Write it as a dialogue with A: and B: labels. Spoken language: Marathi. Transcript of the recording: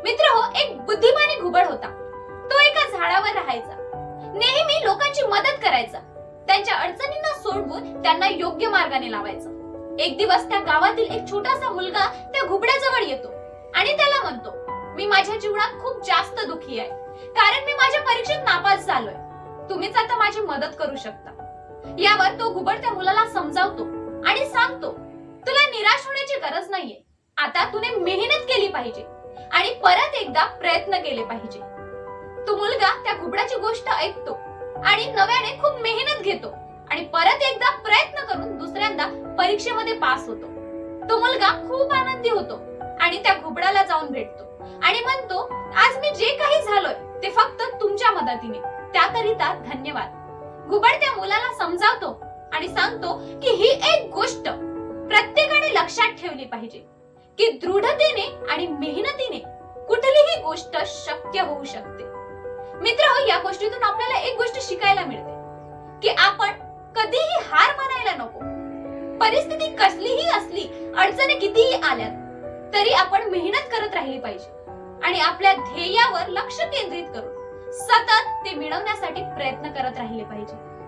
A: मित्रहो, एक बुद्धिमानी घुबड होता. तो एका झाडावर राहायचा. नेहमी लोकांची मदत करायचा. त्यांच्या अडचणींना सोडवून त्यांना योग्य मार्गाने लावायचा. एक दिवस त्या गावातील एक छोटासा मुलगा त्या घुबडाजवळ येतो आणि त्याला म्हणतो, मी माझ्या जीवनात खूप जास्त दुःखी आहे, कारण मी माझ्या परीक्षेत नापास झालोय. तुम्हीच आता माझी मदत करू शकता. यावर तो घुबड त्या मुलाला समजावतो आणि सांगतो, तुला निराश होण्याची गरज नाहीये. आता तुने मेहनत केली पाहिजे आणि परत एकदा प्रयत्न केले पाहिजे. तो मुलगा त्या घुबडाची गोष्ट ऐकतो आणि नव्याने खूप मेहनत घेतो आणि परत एकदा प्रयत्न करून दुसऱ्यांदा परीक्षेमध्ये पास होतो. तो मुलगा खूप आनंदी होतो आणि त्या घुबडाला जाऊन भेटतो आणि म्हणतो, आज मी जे काही झालोय ते फक्त तुमच्या मदतीने, त्याकरिता धन्यवाद. घुबड त्या मुलाला समजावतो आणि सांगतो की ही एक गोष्ट प्रत्येकाने लक्षात ठेवली पाहिजे की दृढतेने आणि मेहनतीने कुठलीही गोष्ट शक्य होऊ शकते. मित्र, या गोष्टीतून आपल्याला एक गोष्ट शिकायला मिळते की आपण कधीही हार मानायला नको. परिस्थिती कसलीही असली, अडचणी कितीही आल्यात तरी आपण मेहनत करत राहिली पाहिजे आणि आपल्या ध्येयावर लक्ष केंद्रित करून सतत ते मिळवण्यासाठी प्रयत्न करत राहिले पाहिजे.